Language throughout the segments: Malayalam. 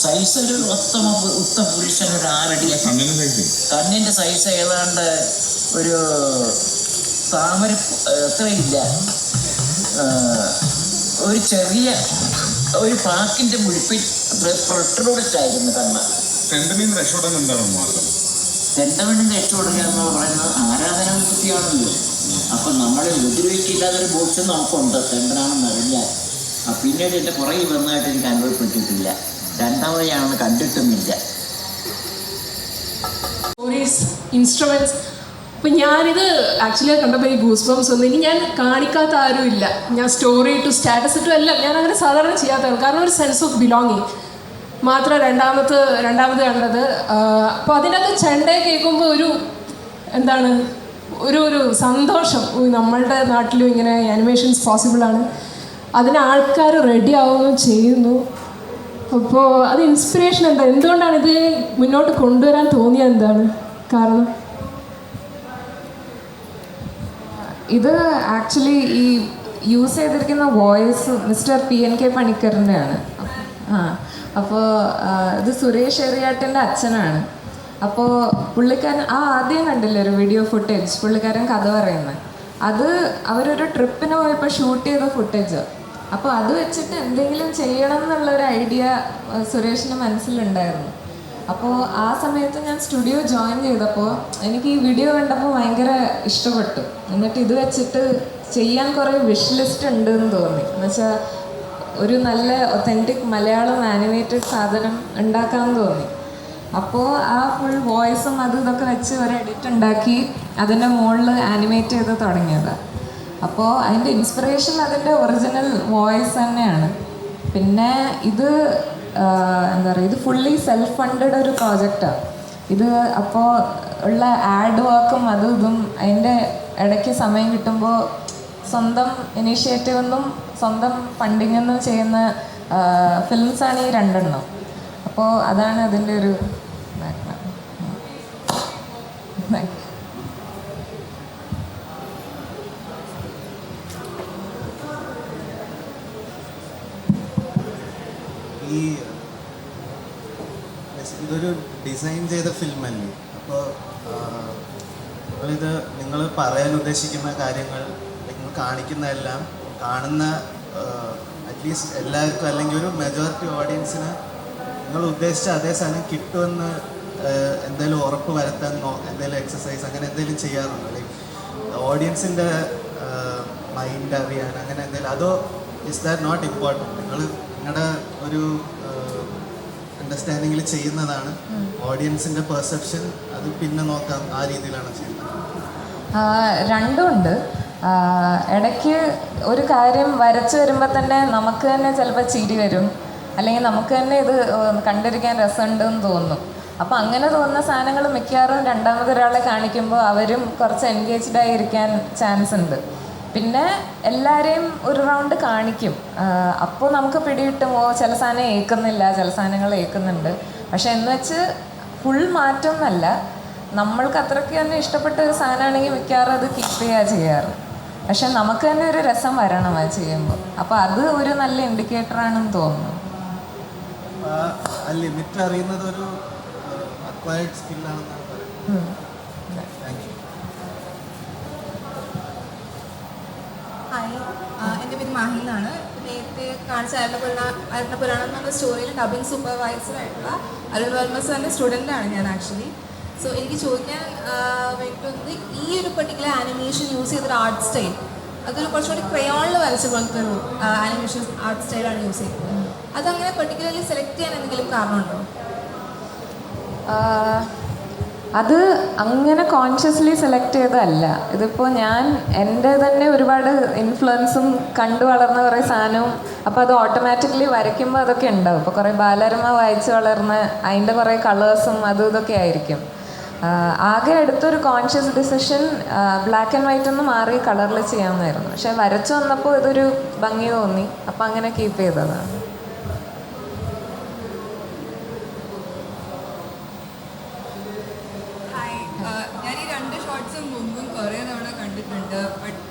സൈസ് ഒരു ഉത്തമ പുരുഷൻ ഒരു 6 അടി. കണ്ണിന്റെ സൈസ് ഏതാണ്ട് ഒരു താമര എത്രയില്ല, ഒരു ചെറിയ ഒരു പാക്കിന്റെ മുഴുപ്പിൽ പ്രൊട്ടോഡായിരുന്നു കണ്ണ്. ചെണ്ടമീൻ രക്ഷപ്പെടാൻ എന്താണ് മാർഗം? ചെണ്ടമീനിന് രക്ഷപ്പെടുക എന്ന് പറയുന്നത് ആരാധന വൃത്തിയാണല്ലോ. അപ്പം നമ്മളെ ഉപദ്രവിക്കില്ലാതൊരു ബോക്സ് നമുക്കുണ്ട് ചെണ്ടനാണെന്ന് അറിഞ്ഞാൽ. പിന്നീട് എൻ്റെ പുറകെ വന്നതായിട്ട് എനിക്ക് അനുഭവപ്പെട്ടിട്ടില്ല. രണ്ടാമതെയാണെന്ന് കണ്ടിട്ടുമില്ല. ഇൻസ്ട്രുമെന്റ്സ് അപ്പം ഞാനിത് ആക്ച്വലി കണ്ടപ്പോൾ ഈ ഗൂസ് ബംസ് ഒന്നും ഇനി ഞാൻ കാണിക്കാത്ത ആരുമില്ല. ഞാൻ സ്റ്റോറി ഇട്ടു, സ്റ്റാറ്റസ് ഇട്ടു, എല്ലാം ഞാൻ അങ്ങനെ സാധാരണ ചെയ്യാത്തതാണ്. കാരണം ഒരു സെൻസ് ഓഫ് ബിലോങ്ങിങ് മാത്രം രണ്ടാമത് കണ്ടത്. അപ്പോൾ അതിനകത്ത് ചെണ്ടയെ കേൾക്കുമ്പോൾ ഒരു എന്താണ് ഒരു സന്തോഷം. നമ്മളുടെ നാട്ടിലും ഇങ്ങനെ ആനിമേഷൻസ് പോസിബിളാണ്, അതിന് ആൾക്കാർ റെഡി ആവുകയും ചെയ്യുന്നു. അപ്പോൾ അത് ഇൻസ്പിറേഷൻ എന്തുകൊണ്ടാണ് ഇത് മുന്നോട്ട് കൊണ്ടുവരാൻ തോന്നിയത്? എന്താണ് കാരണം? ഇത് ആക്ച്വലി ഈ യൂസ് ചെയ്തിരിക്കുന്ന വോയിസ് മിസ്റ്റർ PNK പണിക്കറിൻ്റെയാണ്. അപ്പോൾ ഇത് സുരേഷ് എറിയാട്ടിൻ്റെ അച്ഛനാണ്. അപ്പോൾ പുള്ളിക്കാരൻ ആദ്യം കണ്ടില്ലേ ഒരു വീഡിയോ ഫുട്ടേജ്, പുള്ളിക്കാരൻ കഥ പറയുന്നത്, അത് അവരൊരു ട്രിപ്പിന് പോയപ്പോൾ ഷൂട്ട് ചെയ്ത ഫുട്ടേജ്. അപ്പോൾ അത് വെച്ചിട്ട് എന്തെങ്കിലും ചെയ്യണം എന്നുള്ളൊരു ഐഡിയ സുരേഷിൻ്റെ മനസ്സിലുണ്ടായിരുന്നു. അപ്പോൾ ആ സമയത്ത് ഞാൻ സ്റ്റുഡിയോ ജോയിൻ ചെയ്തപ്പോൾ എനിക്ക് ഈ വീഡിയോ കണ്ടപ്പോൾ ഭയങ്കര ഇഷ്ടപ്പെട്ടു. എന്നിട്ട് ഇത് വെച്ചിട്ട് ചെയ്യാൻ കുറേ വിഷ് ലിസ്റ്റ് ഉണ്ട് എന്ന് തോന്നി. എന്നുവെച്ചാൽ ഒരു നല്ല ഒത്തൻറ്റിക് മലയാളം ആനിമേറ്റഡ് സാധനം ഉണ്ടാക്കാമെന്ന് തോന്നി. അപ്പോൾ ആ ഫുൾ വോയിസും അതും ഇതൊക്കെ വെച്ച് ഒരു എഡിറ്റ് ഉണ്ടാക്കി അതിൻ്റെ മുകളിൽ ആനിമേറ്റ് ചെയ്ത് തുടങ്ങിയത്. അപ്പോൾ അതിൻ്റെ ഇൻസ്പിറേഷൻ അതിൻ്റെ ഒറിജിനൽ വോയിസ് തന്നെയാണ്. പിന്നെ ഇത് എന്താ പറയുക, ഇത് ഫുള്ളി സെൽഫ് ഫണ്ടഡ് ഒരു പ്രോജക്റ്റാണ് ഇത്. അപ്പോൾ ഉള്ള ആഡ് വർക്കും അതും ഇതും അതിൻ്റെ ഇടയ്ക്ക് സമയം കിട്ടുമ്പോൾ സ്വന്തം ഇനീഷ്യേറ്റീവ് നിന്നും സ്വന്തം ഫണ്ടിങ്ങിൽ നിന്നും ചെയ്യുന്ന ഫിലിംസാണ് ഈ 2 അപ്പോൾ അതാണ് അതിൻ്റെ ഒരു ഈ ഇതൊരു ഡിസൈൻ ചെയ്ത ഫിലിമല്ലേ. അപ്പോൾ നിങ്ങൾ പറയാൻ ഉദ്ദേശിക്കുന്ന കാര്യങ്ങൾ, നിങ്ങൾ കാണിക്കുന്നതെല്ലാം കാണുന്ന അറ്റ്ലീസ്റ്റ് എല്ലാവർക്കും അല്ലെങ്കിൽ ഒരു മെജോറിറ്റി ഓഡിയൻസിന് നിങ്ങൾ ഉദ്ദേശിച്ച അതേ സാധനം കിട്ടുമെന്ന് എന്തെങ്കിലും ഉറപ്പ് വരുത്താൻ എന്തെങ്കിലും എക്സസൈസ് അങ്ങനെ എന്തെങ്കിലും ചെയ്യാറുണ്ടോ? ലൈക്ക് ഓഡിയൻസിൻ്റെ മൈൻഡ് അറിയാൻ അങ്ങനെ എന്തെങ്കിലും, അതോ ഇസ് ദാറ്റ് നോട്ട് ഇമ്പോർട്ടൻറ്റ്? നിങ്ങളുടെ ഒരു അണ്ടർസ്റ്റാൻഡിങ്ങിൽ ചെയ്യുന്നതാണ്, ഓഡിയൻസിൻ്റെ പെർസെപ്ഷൻ അത് പിന്നെ നോക്കാം, ആ രീതിയിലാണ് ചെയ്യുന്നത്? രണ്ടുമുണ്ട്. ഇടയ്ക്ക് ഒരു കാര്യം വരച്ച് വരുമ്പോൾ തന്നെ നമുക്ക് തന്നെ ചിലപ്പോൾ ചിരി വരും, അല്ലെങ്കിൽ നമുക്ക് തന്നെ ഇത് കണ്ടിരിക്കാൻ രസമുണ്ടെന്ന് തോന്നും. അപ്പോൾ അങ്ങനെ തോന്നുന്ന സാധനങ്ങൾ മിക്കവാറും രണ്ടാമതൊരാളെ കാണിക്കുമ്പോൾ അവരും കുറച്ച് എൻഗേജ്ഡ് ആയിരിക്കാൻ ചാൻസ് ഉണ്ട്. പിന്നെ എല്ലാവരെയും ഒരു റൗണ്ട് കാണിക്കും. അപ്പോൾ നമുക്ക് പിടികിട്ടുമോ ചില സാധനം ഏൽക്കുന്നില്ല, ചില സാധനങ്ങൾ ഏൽക്കുന്നുണ്ട്. പക്ഷെ എന്ന് വെച്ച് ഫുൾ മാറ്റം എന്നല്ല, നമ്മൾക്ക് അത്രയ്ക്ക് തന്നെ ഇഷ്ടപ്പെട്ട ഒരു സാധനമാണെങ്കിൽ മിക്കവാറും അത് കീപ്പ് ചെയ്യാറ്. പക്ഷെ നമുക്ക് തന്നെ ഒരു രസം വരണം അത് ചെയ്യുമ്പോൾ. അപ്പോൾ അത് ഒരു നല്ല ഇൻഡിക്കേറ്ററാണെന്ന് തോന്നുന്നു. ലിമിറ്റ് അറിയുന്നത് ഒരു അക്വയർഡ് സ്കില്ലാണെന്നാണ് പറയുന്നത്. എൻ്റെ പേര് മാഹി എന്നാണ്. നേരത്തെ കാണിച്ച അരുണപുരാണം എന്നുള്ള സ്റ്റോറിയിൽ ഡബിങ് സൂപ്പർവൈസറായിട്ടുള്ള അരുൺ വർമ്മ സാറിൻ്റെ സ്റ്റുഡൻ്റാണ് ഞാൻ ആക്ച്വലി. സോ എനിക്ക് ചോദിക്കാൻ വേണ്ടിയിട്ട് ഈ ഒരു പെർട്ടിക്കുലർ ആനിമേഷൻ യൂസ് ചെയ്തൊരു ആർട്ട് സ്റ്റൈൽ, അതൊരു കുറച്ചുകൂടി ക്രയോണിൽ വരച്ച പോലത്തെ ഒരു ആനിമേഷൻ ആർട്ട് സ്റ്റൈലാണ് യൂസ് ചെയ്യുന്നത്. അതങ്ങനെ പെർട്ടിക്കുലർലി സെലക്ട് ചെയ്യാൻ എന്തെങ്കിലും കാരണമുണ്ടോ? അത് അങ്ങനെ കോൺഷ്യസ്ലി സെലക്ട് ചെയ്തതല്ല. ഇതിപ്പോൾ ഞാൻ എൻ്റെ തന്നെ ഒരുപാട് ഇൻഫ്ലുവൻസും കണ്ടു വളർന്ന കുറേ സാധനവും, അപ്പോൾ അത് ഓട്ടോമാറ്റിക്കലി വരയ്ക്കുമ്പോൾ അതൊക്കെ ഉണ്ടാവും. ഇപ്പോൾ കുറേ ബാലരമ വായിച്ച് വളർന്ന അതിൻ്റെ കുറേ കളേഴ്സും അതും ഇതൊക്കെ ആയിരിക്കും. ആകെ എടുത്തൊരു conscious decision black and white ഒന്ന് മാറി കളറിൽ ചെയ്യാമെന്നായിരുന്നു. പക്ഷെ വരച്ചു വന്നപ്പോൾ ഇതൊരു ഭംഗി തോന്നി, അപ്പം അങ്ങനെ കീപ്പ് ചെയ്തതാണ്.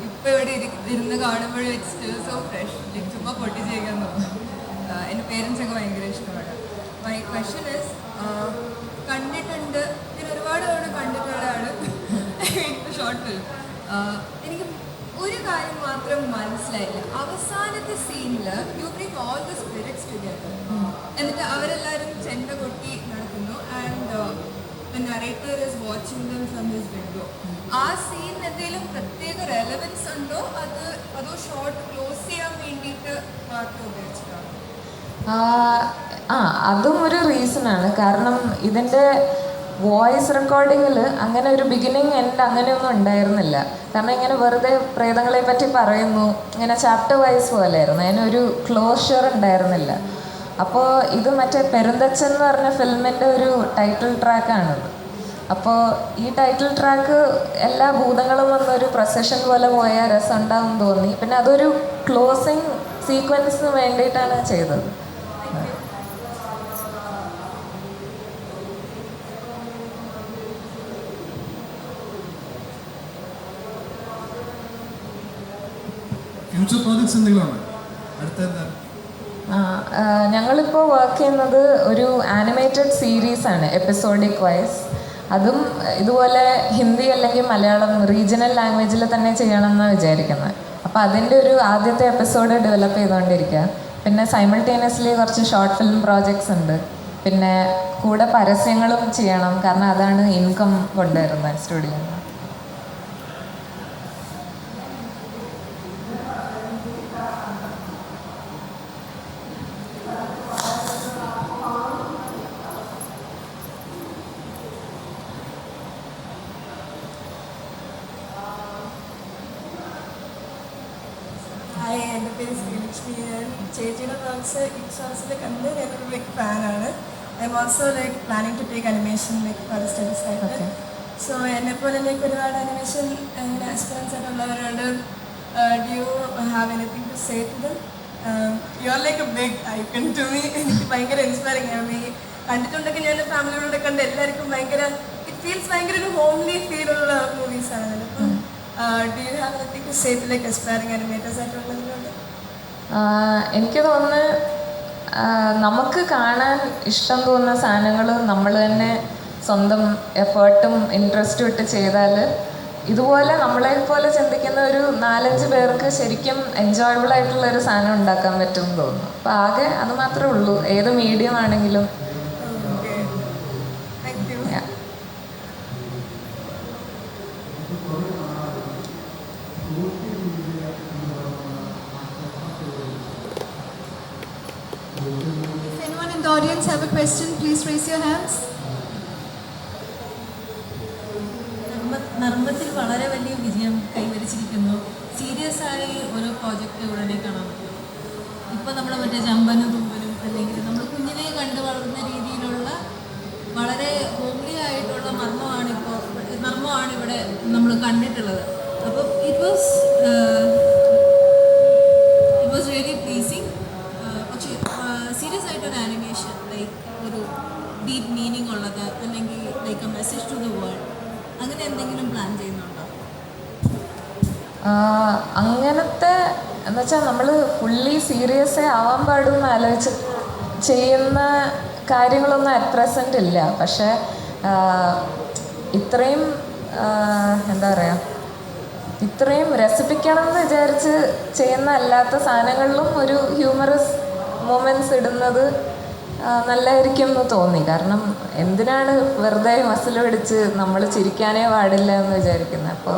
ഇപ്പോൾ ഇവിടെ ഇരുന്ന് കാണുമ്പോഴും ഇറ്റ്സ് സ്റ്റിൽ സോ ഫ്രഷ്. ചുമ്മാ പൊട്ടി ചെയ്യാൻ തോന്നും. എൻ്റെ പേരൻസൊക്കെ ഭയങ്കര ഇഷ്ടമാണ്. ക്വസ്റ്റ്യൻ ഇസ് കണ്ടിട്ടുണ്ട്, ഞാൻ ഒരുപാട് തവണ കണ്ടിട്ടുള്ളതാണ് ഷോർട്ട് ഫിലിം. എനിക്ക് ഒരു കാര്യം മാത്രം മനസ്സിലായില്ല, അവസാനത്തെ സീനിൽ you bring all the spirits together, എന്നിട്ട് അവരെല്ലാവരും ചെണ്ട കൊട്ടി നടക്കുന്നു and the narrator is watching them from his window. ആ സീൻ എന്തെങ്കിലും പ്രത്യേക റെലവൻസ് ഉണ്ടോ അതോ ഷോർട്ട് ക്ലോസ് ചെയ്യാൻ വേണ്ടിയിട്ട് മാത്രം ഉപയോഗിച്ചിട്ടാണ്? അതും ഒരു റീസണാണ്. കാരണം ഇതിൻ്റെ വോയിസ് റെക്കോർഡിങ്ങിൽ അങ്ങനെ ഒരു ബിഗിനിങ് എൻഡ് അങ്ങനെയൊന്നും ഉണ്ടായിരുന്നില്ല. കാരണം ഇങ്ങനെ വെറുതെ പ്രേതങ്ങളെ പറ്റി പറയുന്നു, ഇങ്ങനെ ചാപ്റ്റർ വൈസ് പോലെയായിരുന്നു, അതിനൊരു ക്ലോഷർ ഉണ്ടായിരുന്നില്ല. അപ്പോൾ ഇത് മറ്റേ പെരുന്തച്ചൻ എന്ന് പറഞ്ഞ ഫിലിമിൻ്റെ ഒരു ടൈറ്റിൽ ട്രാക്കാണിത്. അപ്പോൾ ഈ ടൈറ്റിൽ ട്രാക്ക് എല്ലാ ഭൂതങ്ങളും വന്നൊരു പ്രൊസഷൻ പോലെ പോയാൽ രസം ഉണ്ടാവും തോന്നി. പിന്നെ അതൊരു ക്ലോസിങ് സീക്വൻസിന് വേണ്ടിയിട്ടാണ് ചെയ്തത്. ഫ്യൂച്ചർ പ്രോജക്ട്സ് എന്തെങ്കിലും ഉണ്ടോ? അടുത്ത ഞങ്ങളിപ്പോൾ വർക്ക് ചെയ്യുന്നത് ഒരു ആനിമേറ്റഡ് സീരീസാണ്, എപ്പിസോഡിക് വൈസ്. അതും ഇതുപോലെ ഹിന്ദി അല്ലെങ്കിൽ മലയാളം റീജിയണൽ ലാംഗ്വേജിൽ തന്നെ ചെയ്യണമെന്നാണ് വിചാരിക്കുന്നത്. അപ്പോൾ അതിൻ്റെ ഒരു ആദ്യത്തെ എപ്പിസോഡ് ഡെവലപ്പ് ചെയ്തുകൊണ്ടിരിക്കുക. പിന്നെ സൈമിൾട്ടേനിയസ്ലി കുറച്ച് ഷോർട്ട് ഫിലിം പ്രോജക്ട്സ് ഉണ്ട്. പിന്നെ കൂടെ പരസ്യങ്ങളും ചെയ്യണം, കാരണം അതാണ് ഇൻകം കൊണ്ടുവരുന്നത് സ്റ്റുഡിയോയിൽ നിന്ന്. ഹായ്, എൻ്റെ പേര് ശ്രീലക്ഷ്മി. ഞാൻ ചേച്ചിയുടെ വർക്ക്സ് ഇക്സാസിൽ കണ്ട് ഞാനൊരു ബിഗ് ഫാനാണ്. I am also like planning to take animation like for studies ആയിട്ട്. സോ എന്നെപ്പോലെ ലൈക്ക് ഒരുപാട് അനിമേഷൻ എക്സ്പീരിയൻസ് ആയിട്ടുള്ളവരുണ്ട്. Do you have anything to say to them? You are like a big icon to me. എനിക്ക് ഭയങ്കര ഇൻസ്പയറിങ് ആണ്. ഈ കണ്ടിട്ടുണ്ടെങ്കിൽ ഞാൻ ഫാമിലിയോടെ കണ്ട് എല്ലാവർക്കും ഭയങ്കര ഇറ്റ് ഫീൽസ് ഭയങ്കര ഒരു ഹോംലി ഫീലുള്ള മൂവീസാണ്. അപ്പം do you have anything to say to like aspiring animators ആയിട്ടുള്ളവരോട്? എനിക്ക് തോന്നുന്നു നമുക്ക് കാണാൻ ഇഷ്ടം തോന്നുന്ന സാധനങ്ങൾ നമ്മൾ തന്നെ സ്വന്തം എഫേർട്ടും ഇൻട്രസ്റ്റും ഇട്ട് ചെയ്താൽ ഇതുപോലെ നമ്മളെ പോലെ ചിന്തിക്കുന്ന ഒരു 4-5 പേർക്ക് ശരിക്കും എൻജോയബിൾ ആയിട്ടുള്ളൊരു സാധനം ഉണ്ടാക്കാൻ പറ്റും എന്ന് തോന്നുന്നു. അപ്പോൾ ആകെ അത് മാത്രമേ ഉള്ളൂ, ഏത് മീഡിയം ആണെങ്കിലും. If anyone in the audience have a question, please raise your hands. നർമ്മത്തിൽ വളരെ വലിയ വിജയം കൈവരിച്ചിരിക്കുന്നു. സീരിയസ് ആയി ഓരോ പ്രോജക്റ്റ് ഉടനെ കാണാൻ പറ്റും. ഇപ്പോൾ നമ്മൾ മറ്റേ ചമ്പനും തുമ്പനും അല്ലെങ്കിൽ നമ്മൾ കുഞ്ഞിനെ കണ്ടു വളർന്ന രീതിയിലുള്ള വളരെ ഹോംലി ആയിട്ടുള്ള നർമ്മമാണ് ഇവിടെ നമ്മൾ കണ്ടിട്ടുള്ളത്. അപ്പോൾ ഇറ്റ് വാസ് റിയലി പ്ലീസിങ്. പക്ഷേ സീരിയസ് ആയിട്ടൊരു ആനിമേഷൻ ലൈക്ക് ഒരു ഡീപ്പ് മീനിങ് ഉള്ളത് അല്ലെങ്കിൽ like a message to the world, അങ്ങനെ എന്തെങ്കിലും പ്ലാൻ ചെയ്യുന്നുണ്ടോ? അങ്ങനത്തെ എന്ന് വെച്ചാൽ നമ്മൾ ഫുള്ളി സീരിയസേ ആവാൻ പാടുമെന്ന് ആലോചിച്ച് ചെയ്യുന്ന കാര്യങ്ങളൊന്നും അറ്റ് പ്രസൻറ്റ് ഇല്ല. പക്ഷേ ഇത്രയും എന്താ പറയുക, ഇത്രയും രസിപ്പിക്കണം എന്ന് വിചാരിച്ച് ചെയ്യുന്ന അല്ലാത്ത സാധനങ്ങളിലും ഒരു ഹ്യൂമറസ് മൊമെൻറ്റ്സ് ഇടുന്നത് നല്ലതായിരിക്കും എന്ന് തോന്നി. കാരണം എന്തിനാണ് വെറുതെ മസിൽ പിടിച്ച് നമ്മൾ ചിരിക്കാനേ പാടില്ല എന്ന് വിചാരിക്കുന്നത്. അപ്പോൾ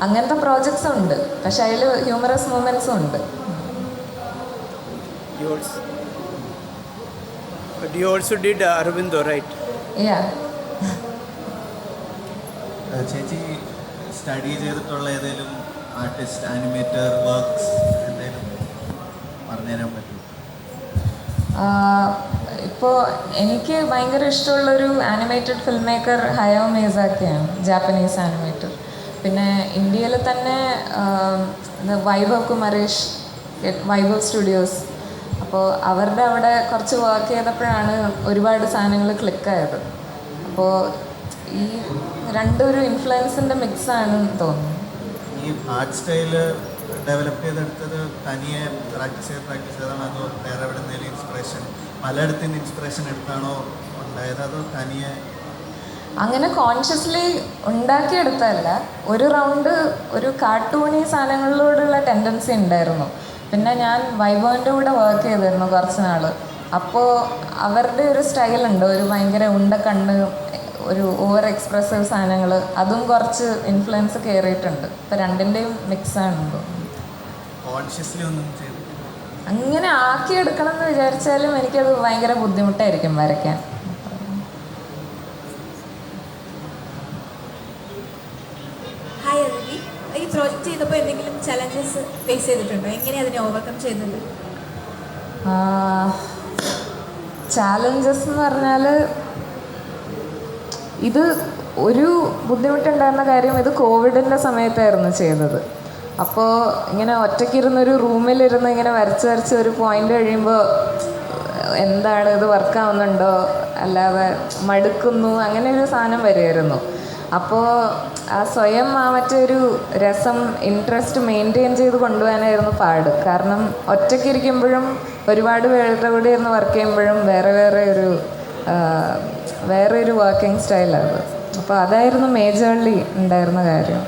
അങ്ങനത്തെ പ്രോജക്ട്സും ഉണ്ട്, പക്ഷെ അതിൽ ഹ്യൂമറസ് മൊമെൻറ്റ്സും ഉണ്ട്. You also did Aurobindo, right? Yeah. ചേച്ചി സ്റ്റഡി ചെയ്തിട്ടുള്ള ഏതെങ്കിലും ആർട്ടിസ്റ്റ് ആനിമേറ്റർ വർക്ക്സ് എന്തെങ്കിലും പറഞ്ഞുതരാൻ പറ്റുമോ? ഇപ്പോൾ എനിക്ക് ഭയങ്കര ഇഷ്ടമുള്ളൊരു ആനിമേറ്റഡ് ഫിൽം മേക്കർ ഹയോ മിയാസാക്കിയാണ്, ജാപ്പനീസ് ആനിമേറ്റർ. പിന്നെ ഇന്ത്യയിൽ തന്നെ വൈഭവ് കുമരേഷ്, വൈഭവ് സ്റ്റുഡിയോസ്. അപ്പോൾ അവരുടെ അവിടെ കുറച്ച് വർക്ക് ചെയ്തപ്പോഴാണ് ഒരുപാട് സാധനങ്ങൾ ക്ലിക്കായത്. അപ്പോൾ ഈ രണ്ടൊരു ഇൻഫ്ലുവൻസിൻ്റെ മിക്സാണ് തോന്നുന്നു. ഈ ആർട്ട് സ്റ്റൈല് ഡെവലപ്പ് ചെയ്തെടുത്തത് തനിയെ പ്രാക്ടീസ് ചെയ്താണ്, അതോ വേറെ എവിടെ നിന്നെങ്കിലും ഇൻസ്പിറേഷൻ പലയിടത്തു നിന്ന് ഇൻസ്പിറേഷൻ എടുത്താണോ ഉണ്ടായത്, അതോ തനിയെ? അങ്ങനെ കോൺഷ്യസ്ലി ഉണ്ടാക്കിയെടുത്തതല്ല. ഒരു റൗണ്ട് ഒരു കാർട്ടൂണി സാധനങ്ങളിലൂടെയുള്ള ടെൻഡൻസി ഉണ്ടായിരുന്നു. പിന്നെ ഞാൻ വൈഭവൻ്റെ കൂടെ വർക്ക് ചെയ്തിരുന്നു കുറച്ച് നാൾ. അപ്പോൾ അവരുടെ ഒരു സ്റ്റൈലുണ്ട്, ഒരു ഭയങ്കര ഉണ്ടക്കണ്ണ്, ഒരു ഓവർ എക്സ്പ്രസീവ് സാധനങ്ങൾ, അതും കുറച്ച് ഇൻഫ്ലുവൻസ് കയറിയിട്ടുണ്ട്. ഇപ്പം രണ്ടിൻ്റെയും മിക്സാണ്. കോൺഷ്യസ്ലി ഒന്നും ചെയ്തു അങ്ങനെ ആക്കിയെടുക്കണം എന്ന് വിചാരിച്ചാലും എനിക്കത് ഭയങ്കര ബുദ്ധിമുട്ടായിരിക്കും വരയ്ക്കാൻ. ഹായ് അരുവി, ഈ പ്രോജക്റ്റ് ചെയ്തപ്പോൾ എന്തെങ്കിലും ചലഞ്ചസ് ഫേസ് ചെയ്തിട്ടുണ്ടോ? എങ്ങനെയാണ് അതിനെ ഓവർകം ചെയ്തത്? ചാലഞ്ചസ് എന്ന് പറഞ്ഞാൽ ഇത് ഒരു ബുദ്ധിമുട്ടുണ്ടായിരുന്ന കാര്യം, ഇത് കോവിഡിൻ്റെ സമയത്തായിരുന്നു ചെയ്തത്. അപ്പോൾ ഇങ്ങനെ ഒറ്റയ്ക്കിരുന്നൊരു റൂമിലിരുന്ന് ഇങ്ങനെ വരച്ച് ഒരു പോയിൻ്റ് കഴിയുമ്പോൾ എന്താണ് ഇത് വർക്കാവുന്നുണ്ടോ, അല്ലാതെ മടുക്കുന്നു, അങ്ങനെ ഒരു സാധനം വരുമായിരുന്നു. അപ്പോൾ സ്വയം മറ്റൊരു രസം, ഇൻട്രസ്റ്റ് മെയിൻറ്റെയിൻ ചെയ്ത് കൊണ്ടുപോകാനായിരുന്നു പാട്. കാരണം ഒറ്റയ്ക്കിരിക്കുമ്പോഴും ഒരുപാട് പേരുടെ കൂടെ ഇരുന്ന് വർക്ക് ചെയ്യുമ്പോഴും വേറെ ഒരു വർക്കിംഗ് സ്റ്റൈലാണ്. അപ്പോൾ അതായിരുന്നു മേജർലി ഉണ്ടായിരുന്ന കാര്യം.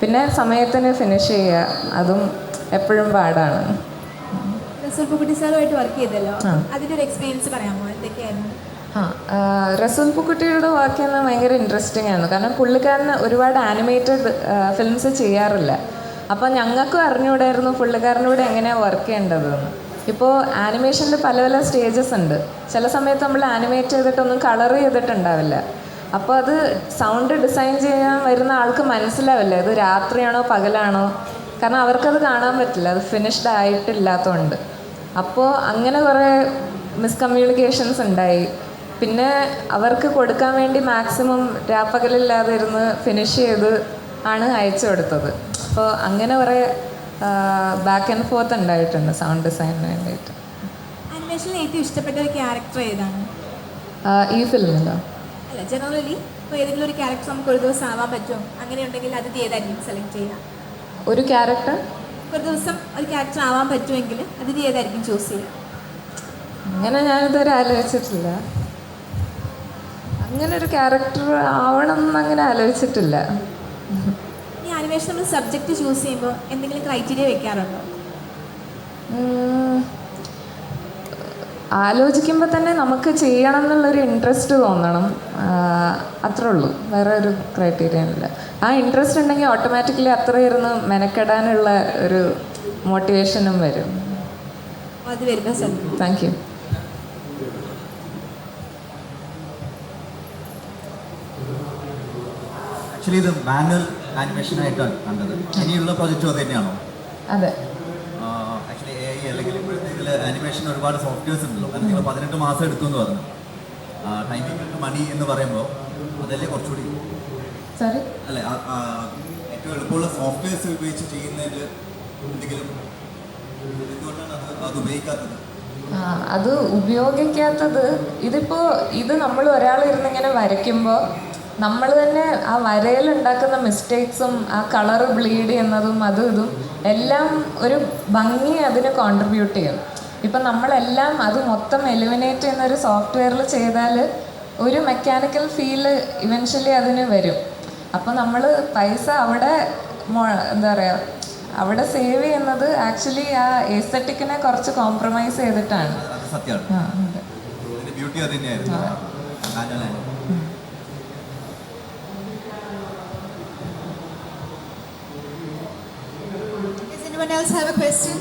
പിന്നെ സമയത്തിന് ഫിനിഷ് ചെയ്യുക, അതും എപ്പോഴും പാടാണ്. റസൂൽ പൂക്കുട്ടി സാറുമായിട്ട് വർക്ക് ചെയ്തല്ലോ, അതിൻ്റെ ഒരു എക്സ്പീരിയൻസ് പറയാമോ? എന്തൊക്കെയായിരുന്നു? റസൂൽ പൂക്കുട്ടിയുടെ വർക്ക് ചെയ്യുന്നത് ഭയങ്കര ഇൻട്രസ്റ്റിംഗ് ആയിരുന്നു. കാരണം പുള്ളിക്കാരന് ഒരുപാട് ആനിമേറ്റഡ് ഫിലിംസ് ചെയ്യാറില്ല. അപ്പോൾ ഞങ്ങൾക്കും അറിഞ്ഞുകൂടായിരുന്നു പുള്ളിക്കാരനോട് എങ്ങനെയാണ് വർക്ക് ചെയ്യേണ്ടതെന്ന്. ഇപ്പോൾ ആനിമേഷനിൽ പല പല സ്റ്റേജസ് ഉണ്ട്. ചില സമയത്ത് നമ്മൾ ആനിമേറ്റ് ചെയ്തിട്ടൊന്നും കളർ ചെയ്തിട്ടുണ്ടാവില്ല. അപ്പോൾ അത് സൗണ്ട് ഡിസൈൻ ചെയ്യാൻ വരുന്ന ആൾക്ക് മനസ്സിലാവില്ല ഇത് രാത്രിയാണോ പകലാണോ, കാരണം അവർക്കത് കാണാൻ പറ്റില്ല, അത് ഫിനിഷ്ഡ് ആയിട്ടില്ലാത്തതുകൊണ്ട്. അപ്പോൾ അങ്ങനെ കുറേ മിസ്കമ്മ്യൂണിക്കേഷൻസ് ഉണ്ടായി. പിന്നെ അവർക്ക് കൊടുക്കാൻ വേണ്ടി മാക്സിമം രാപ്പകലില്ലാതെ ഇരുന്ന് ഫിനിഷ് ചെയ്ത് ആണ് അയച്ചു കൊടുത്തത്. അപ്പോൾ അങ്ങനെ കുറേ ബാക്ക് ആൻഡ് ഫോർത്ത് ഉണ്ടായിട്ടുണ്ട് സൗണ്ട് ഡിസൈനിന് വേണ്ടിയിട്ട്. ആനിമേഷനിൽ ഏറ്റവും ഇഷ്ടപ്പെട്ട ഒരു ക്യാരക്ടർ ഏതാണ്? ഈ ഫിലിമിലോ? അല്ല, ജനറലി ഇപ്പോൾ ഏതെങ്കിലും ഒരു ക്യാരക്ടർ നമുക്ക് ഒരു ദിവസം ആവാൻ പറ്റും, അങ്ങനെയുണ്ടെങ്കിൽ അത് ഏതായിരിക്കും സെലക്ട് ചെയ്യുക? ഒരു ക്യാരക്ടർ ഒരു ദിവസം ഒരു ക്യാരക്ടർ ആവാൻ പറ്റുമെങ്കിൽ അത് ഏതായിരിക്കും ചൂസ് ചെയ്യുക? അങ്ങനെ ഞാനിതുവരെ ആലോചിച്ചിട്ടില്ല. അങ്ങനെ ഒരു ക്യാരക്ടർ ആവണം എന്നങ്ങനെ ആലോചിച്ചിട്ടില്ല. ഈ ആനിമേഷൻ നമ്മൾ സബ്ജക്റ്റ് ചൂസ് ചെയ്യുമ്പോൾ എന്തെങ്കിലും ക്രൈറ്റീരിയ വെക്കാറുണ്ടോ? ആലോചിക്കുമ്പോൾ തന്നെ നമുക്ക് ചെയ്യണം എന്നുള്ളൊരു ഇൻട്രസ്റ്റ് തോന്നണം, അത്രേ ഉള്ളൂ. വേറെ ഒരു ക്രൈറ്റീരിയ ഇല്ല. ആ ഇൻട്രസ്റ്റ് ഉണ്ടെങ്കിൽ ഓട്ടോമാറ്റിക്കലി അത്ര ഇരുന്ന് മെനക്കെടാനുള്ള ഒരു മോട്ടിവേഷനും വരും. അത് വരുമ്പോൾ ശ്രദ്ധിക്കും. Thank you. ആക്ച്വലി ഇത് മാനുവൽ ആനിമേഷനായിട്ടാണ് കണ്ടത്. ഇനിയുള്ള പ്രോജക്റ്റും അത് തന്നെയാണോ? അതെ. ആക്ച്വലി AI അല്ലെങ്കിൽ ഇപ്പോഴത്തെ ഇതിൽ ആനിമേഷൻ ഒരുപാട് സോഫ്റ്റ്വെയർസ് ഉണ്ടല്ലോ. അത് നിങ്ങൾ 18 മാസം എടുത്തു എന്ന് പറഞ്ഞു. ടൈമിംഗ് ടു മണി എന്ന് പറയുമ്പോൾ അതല്ലേ കുറച്ചുകൂടി സോറി അല്ലേ ഏറ്റവും എളുപ്പമുള്ള സോഫ്റ്റ്വെയർസ് ഉപയോഗിച്ച് ചെയ്യുന്നതിൽ എന്തെങ്കിലും എന്തുകൊണ്ടാണ് അത് ഉപയോഗിക്കാത്തത്? അത് ഉപയോഗിക്കാത്തത്, ഇത് നമ്മൾ ഒരാളിരുന്നിങ്ങനെ വരയ്ക്കുമ്പോൾ നമ്മൾ തന്നെ ആ വരയിലുണ്ടാക്കുന്ന മിസ്റ്റേക്സും ആ കളറ് ബ്ലീഡ് ചെയ്യുന്നതും അതും ഇതും എല്ലാം ഒരു ഭംഗി അതിന് കോൺട്രിബ്യൂട്ട് ചെയ്യും. ഇപ്പം നമ്മളെല്ലാം അത് മൊത്തം എലിമിനേറ്റ് ചെയ്യുന്ന ഒരു സോഫ്റ്റ്വെയറിൽ ചെയ്താൽ ഒരു മെക്കാനിക്കൽ ഫീല് ഇവൻച്വലി അതിന് വരും. അപ്പോൾ നമ്മൾ പൈസ അവിടെ എന്താ പറയുക, അവിടെ സേവ് ചെയ്യുന്നത് ആക്ച്വലി ആ എസ്തെറ്റിക്കിനെ കുറച്ച് കോംപ്രമൈസ് ചെയ്തിട്ടാണ്. ബ്യൂട്ടി അത് തന്നെയായിരുന്നു. Does anyone else have a question?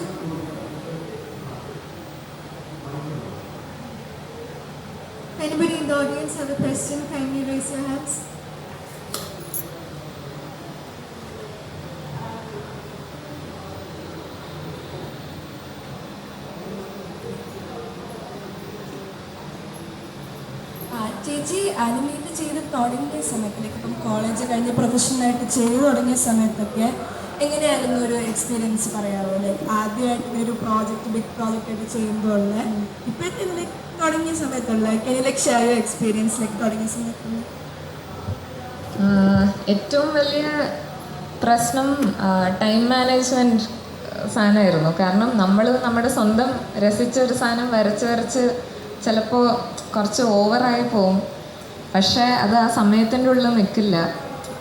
Anybody in the audience have a question? Kindly raise your hands. ചേച്ചി ആനിമേറ്റ് ചെയ്ത് തുടങ്ങിയ സമയത്തിലേക്ക്, ഇപ്പം കോളേജ് കഴിഞ്ഞ് പ്രൊഫഷണലായിട്ട് ചെയ്ത് തുടങ്ങിയ സമയത്തൊക്കെ എങ്ങനെയായിരുന്നു ഒരു എക്സ്പീരിയൻസ് പറയാമോ? ലൈക്ക് ആദ്യമായിട്ട് ഒരു പ്രോജക്റ്റ്, ബിഗ് പ്രോജക്റ്റ് ആയിട്ട് ചെയ്യുമ്പോൾ ഇപ്പോഴത്തെ ഇതിലേക്ക് തുടങ്ങിയ സമയത്തുള്ള ഷെയർ യുവർ എക്സ്പീരിയൻസിലേക്ക് തുടങ്ങിയ സമയത്തുള്ള ഏറ്റവും വലിയ പ്രശ്നം ടൈം മാനേജ്മെൻറ്റ് സാധനമായിരുന്നു. കാരണം നമ്മൾ നമ്മുടെ സ്വന്തം രസിച്ച ഒരു സാധനം വരച്ച് ചിലപ്പോൾ കുറച്ച് ഓവറായി പോവും. പക്ഷേ അത് ആ സമയത്തിൻ്റെ ഉള്ളിൽ നിൽക്കില്ല.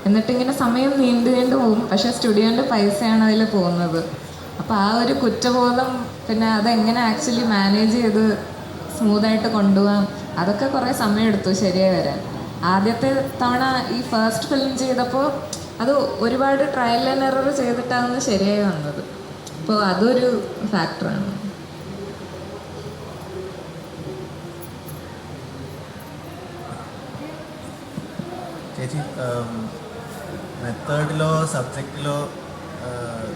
എന്നിട്ടിങ്ങനെ സമയം നീണ്ടു പോകും. പക്ഷേ സ്റ്റുഡിയോൻ്റെ പൈസയാണ് അതിൽ പോകുന്നത്. അപ്പോൾ ആ ഒരു കുറ്റബോധം, പിന്നെ അതെങ്ങനെ ആക്ച്വലി മാനേജ് ചെയ്ത് സ്മൂത്തായിട്ട് കൊണ്ടുപോകാം, അതൊക്കെ കുറേ സമയമെടുത്തു ശരിയായി വരാൻ. ആദ്യത്തെ തവണ ഈ ഫസ്റ്റ് ഫിലിം ചെയ്തപ്പോൾ അത് ഒരുപാട് ട്രയൽ ആൻഡ് എറർ ചെയ്തിട്ടാണ് ശരിയായി വന്നത്. അപ്പോൾ അതൊരു ഫാക്ടറാണ്. ചേച്ചി, മെത്തേഡിലോ സബ്ജക്റ്റിലോ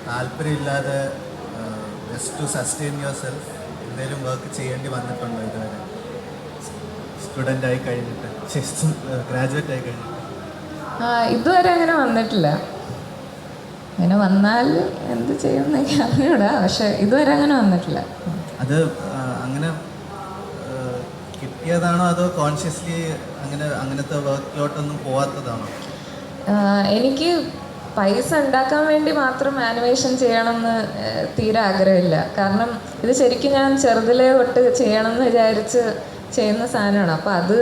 താല്പര്യമില്ലാതെ just to sustain yourself എന്തെങ്കിലും വർക്ക് ചെയ്യേണ്ടി വന്നിട്ടുണ്ടോ ഇതുവരെ? സ്റ്റുഡൻ്റ് ആയി കഴിഞ്ഞിട്ട്, ഗ്രാജുവേറ്റ് ആയി കഴിഞ്ഞിട്ട്? ഇതുവരെ അങ്ങനെ വന്നിട്ടില്ല. അങ്ങനെ വന്നാൽ എന്ത് ചെയ്യുമെന്നൊക്കെ അറിഞ്ഞൂടാ. പക്ഷെ ഇതുവരെ അങ്ങനെ വന്നിട്ടില്ല. അത് അങ്ങനെ കിട്ടിയതാണോ അതോ കോൺഷ്യസ്ലി അങ്ങനത്തെ വർക്കിലോട്ടൊന്നും പോവാത്തതാണോ? എനിക്ക് പൈസ ഉണ്ടാക്കാൻ വേണ്ടി മാത്രം ആനിമേഷൻ ചെയ്യണമെന്ന് തീരെ ആഗ്രഹമില്ല. കാരണം ഇത് ശരിക്കും ഞാൻ ചെറുതിലേ തൊട്ട് ചെയ്യണമെന്ന് വിചാരിച്ച് ചെയ്യുന്ന സാധനമാണ്. അപ്പോൾ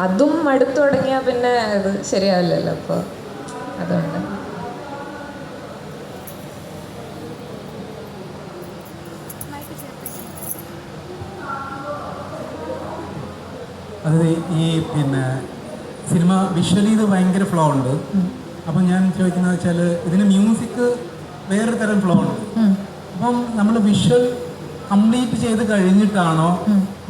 അതും മടുത്തു തുടങ്ങിയാൽ പിന്നെ അത് ശരിയാവില്ലല്ലോ. അപ്പോൾ അതുകൊണ്ട് അത് ഈ പിന്നെ സിനിമ വിഷ്വലി ഇത് ഭയങ്കര ഫ്ലോ ഉണ്ട്. അപ്പം ഞാൻ ചോദിക്കുന്നത് വെച്ചാൽ ഇതിന് മ്യൂസിക് വേറൊരു തരം ഫ്ലോ ഉണ്ട്. അപ്പം നമ്മൾ വിഷ്വൽ കംപ്ലീറ്റ് ചെയ്ത് കഴിഞ്ഞിട്ടാണോ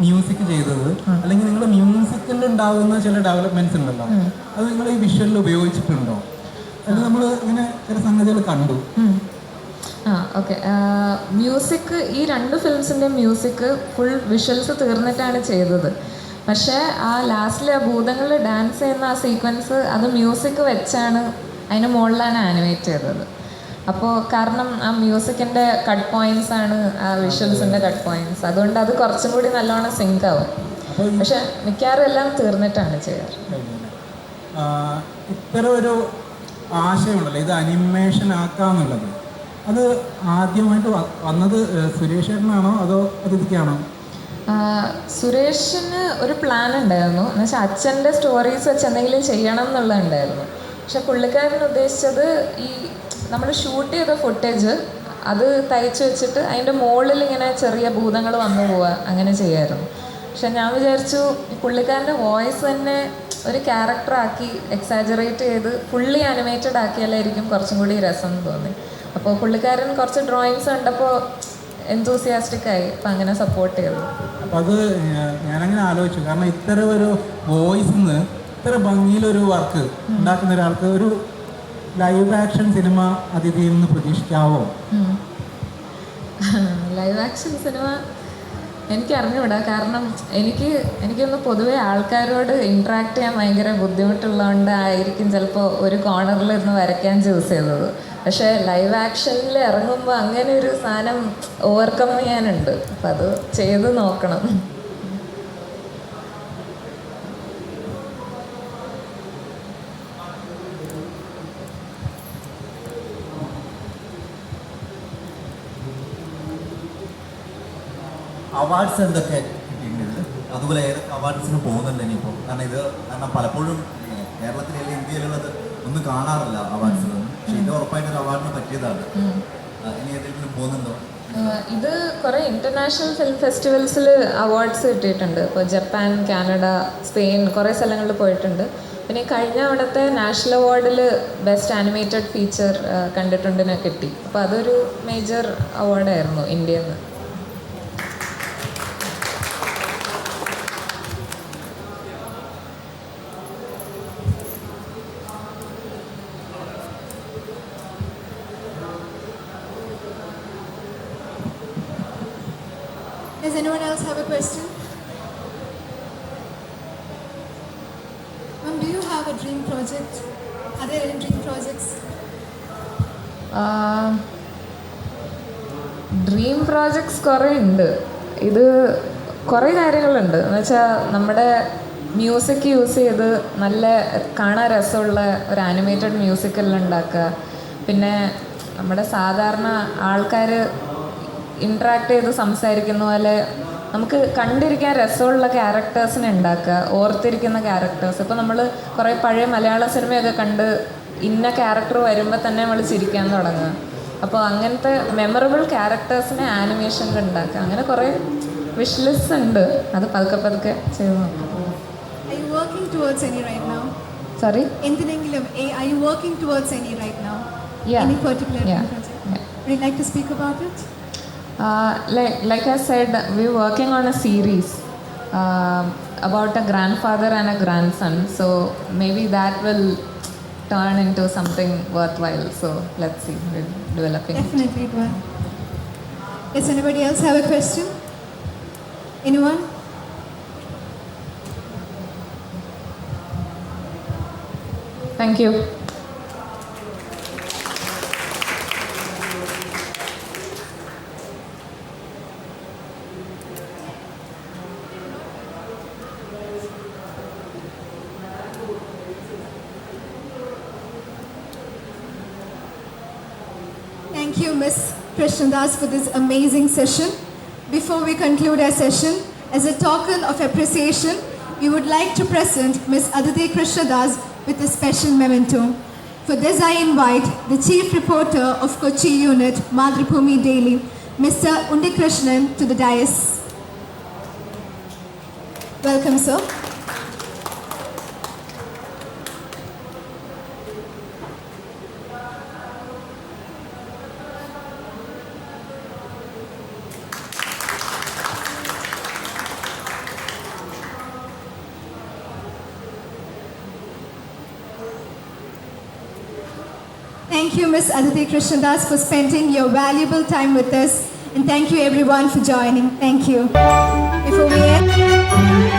മ്യൂസിക് ചെയ്തത്, അല്ലെങ്കിൽ നിങ്ങൾ മ്യൂസിക്കിൽ ഉണ്ടാകുന്ന ചില ഡെവലപ്മെന്റ്സ് ഉണ്ടല്ലോ, അത് നിങ്ങൾ ഈ വിഷ്വലിൽ ഉപയോഗിച്ചിട്ടുണ്ടോ? അത് നമ്മൾ ഇങ്ങനെ ചില സംഗതികൾ കണ്ടു. ഓക്കെ. മ്യൂസിക്, ഈ രണ്ട് ഫിലിംസിൻ്റെ മ്യൂസിക് ഫുൾ വിഷ്വൽസ് തീർന്നിട്ടാണ് ചെയ്തത്. പക്ഷേ ആ ലാസ്റ്റിൽ ആ ഭൂതങ്ങൾ ഡാൻസ് ചെയ്യുന്ന ആ സീക്വൻസ് അത് മ്യൂസിക് വെച്ചാണ്, അതിന് മുകളിലാണ് ആനിമേറ്റ് ചെയ്തത്. അപ്പോൾ കാരണം ആ മ്യൂസിക്കിൻ്റെ കട്ട് പോയിൻറ്റ്സ് ആണ് ആ വിഷ്വൽസിൻ്റെ കട്ട് പോയിൻറ്റ്സ്. അതുകൊണ്ട് അത് കുറച്ചും കൂടി നല്ലോണം സിങ്ക് ആവും. പക്ഷെ മിക്കവാറും എല്ലാം തീർന്നിട്ടാണ് ചെയ്യാറ്. ഇത്തരം ഒരു ആശയമുണ്ടല്ലോ, ഇത് അനിമേഷൻ ആക്കാന്നുള്ളത്, അത് ആദ്യമായിട്ട് വന്നത് സുരേഷ് ചേട്ടനാണോ അതോ അതിഥിക്കാണോ? സുരേഷിന് ഒരു പ്ലാൻ ഉണ്ടായിരുന്നു. എന്നുവെച്ചാൽ അച്ഛൻ്റെ സ്റ്റോറീസ് വെച്ച് എന്തെങ്കിലും ചെയ്യണം എന്നുള്ളതുണ്ടായിരുന്നു. പക്ഷെ പുള്ളിക്കാരൻ ഉദ്ദേശിച്ചത് ഈ നമ്മൾ ഷൂട്ട് ചെയ്ത ഫുട്ടേജ് അത് തയ്ച്ച് വെച്ചിട്ട് അതിൻ്റെ മുകളിൽ ഇങ്ങനെ ചെറിയ ഭൂതങ്ങൾ വന്നു പോവുക, അങ്ങനെ ചെയ്യായിരുന്നു. പക്ഷെ ഞാൻ വിചാരിച്ചു ഈ പുള്ളിക്കാരൻ്റെ വോയിസ് തന്നെ ഒരു ക്യാരക്ടറാക്കി എക്സാജറേറ്റ് ചെയ്ത് ഫുള്ളി ആനിമേറ്റഡ് ആക്കിയാലായിരിക്കും കുറച്ചും കൂടി രസം എന്ന് തോന്നി. അപ്പോൾ പുള്ളിക്കാരൻ കുറച്ച് ഡ്രോയിങ്സ് കണ്ടപ്പോൾ എന്തൂസിയാസ്റ്റിക് ആയി. അപ്പം അങ്ങനെ സപ്പോർട്ട് ചെയ്തു. അപ്പം അത് ഞാനങ്ങനെ ആലോചിച്ചു. കാരണം ഇത്തരം ഒരു വോയിസിൽ നിന്ന് ഇത്ര ഭംഗിയിലൊരു വർക്ക് ഉണ്ടാക്കുന്ന ഒരാൾക്ക് ഒരു ലൈവ് ആക്ഷൻ സിനിമ അതിഥിയിൽ നിന്ന് പ്രതീക്ഷിക്കാവോ? ലൈവ് ആക്ഷൻ സിനിമ എനിക്ക് അറിഞ്ഞുകൂടാ. കാരണം എനിക്കൊന്ന് പൊതുവേ ആൾക്കാരോട് ഇൻട്രാക്ട് ചെയ്യാൻ ഭയങ്കര ബുദ്ധിമുട്ടുള്ളതുകൊണ്ടായിരിക്കും ചിലപ്പോൾ ഒരു കോർണറിൽ ഇരുന്ന് വരയ്ക്കാൻ ചൂസ് ചെയ്തത്. പക്ഷേ ലൈവ് ആക്ഷനിൽ ഇറങ്ങുമ്പോൾ അങ്ങനെ ഒരു സാധനം ഓവർകം ചെയ്യാനുണ്ട്. അപ്പം അത് ചെയ്ത് നോക്കണം. അവാർഡ്സ് എന്തൊക്കെ കിട്ടിയിട്ടുണ്ട്, അതുപോലെ ഏതൊക്കെ അവാർഡ്സിന് പോകുന്നുണ്ട് ഇനിയിപ്പോൾ? കാരണം പലപ്പോഴും കേരളത്തിലെ ഇന്ത്യയിലുള്ളത് ഒന്നും കാണാറില്ല അവാർഡ്സിലൊന്നും. പക്ഷേ ഇത് ഉറപ്പായിട്ടൊരു അവാർഡിന് പറ്റിയതാണ്. ഇനി ഏതെങ്കിലും പോകുന്നുണ്ടോ? ഇത് കുറേ ഇൻ്റർനാഷണൽ ഫിലിം ഫെസ്റ്റിവൽസിൽ അവാർഡ്സ് കിട്ടിയിട്ടുണ്ട്. ഇപ്പോൾ ജപ്പാൻ, കാനഡ, സ്പെയിൻ കുറേ സ്ഥലങ്ങളിൽ പോയിട്ടുണ്ട്. പിന്നെ കഴിഞ്ഞ അവിടുത്തെ നാഷണൽ അവാർഡിൽ ബെസ്റ്റ് ആനിമേറ്റഡ് ഫീച്ചർ കണ്ടിട്ടുണ്ടെന്ന് കിട്ടി. അപ്പോൾ അതൊരു മേജർ അവാർഡായിരുന്നു ഇന്ത്യയിൽ നിന്ന്. Does anyone else have a question? Ma'am, do you have a dream project? Are there any dream projects? Dream projects കുറേ ഉണ്ട്. ഇത് കുറേ കാര്യങ്ങളുണ്ട്. എന്നുവെച്ചാൽ നമ്മുടെ മ്യൂസിക് യൂസ് ചെയ്ത് നല്ല കാണാൻ രസമുള്ള ഒരു ആനിമേറ്റഡ് മ്യൂസിക്കെല്ലാം ഉണ്ടാക്കുക. പിന്നെ നമ്മുടെ സാധാരണ ആൾക്കാർ ഇൻട്രാക്ട് ചെയ്ത് സംസാരിക്കുന്ന പോലെ നമുക്ക് കണ്ടിരിക്കാൻ രസമുള്ള ക്യാരക്ടേഴ്സിനെ ഉണ്ടാക്കുക, ഓർത്തിരിക്കുന്ന ക്യാരക്ടേഴ്സ്. ഇപ്പോൾ നമ്മൾ കുറേ പഴയ മലയാള സിനിമയൊക്കെ കണ്ട് ഇന്ന ക്യാരക്ടർ വരുമ്പോൾ തന്നെ നമ്മൾ ചിരിക്കാൻ തുടങ്ങുക. അപ്പോൾ അങ്ങനത്തെ മെമ്മറബിൾ ക്യാരക്ടേഴ്സിനെ ആനിമേഷനിൽ ഉണ്ടാക്കുക. അങ്ങനെ കുറേ വിഷ് ലിസ്റ്റ് ഉണ്ട്, അത് പതുക്കെ പതുക്കെ ചെയ്ത് നോക്കാം. Are you working towards any right now? Sorry? എന്തിനെങ്കിലും are you working towards any right now? Yeah. Any particular Yeah. project? Yeah. Would you like to speak about it? Like I said, we're working on a series about a grandfather and a grandson. So maybe that will turn into something worthwhile. So let's see, we're developing. Definitely it will. Does anybody else have a question? Anyone? Thank you. Thank you, Ms. Krishnadas, for this amazing session. Before we conclude our session, as a token of appreciation, we would like to present Ms. Aditi Krishnadas with a special memento. For this, I invite the Chief Reporter of Kochi Unit, Madhrubhumi Daily, Mr. Undi Krishnan, to the dais. Welcome, sir. Thank you, Ms. Aditi Krishnadas, for spending your valuable time with us. And thank you, everyone, for joining. Thank you. Before we end...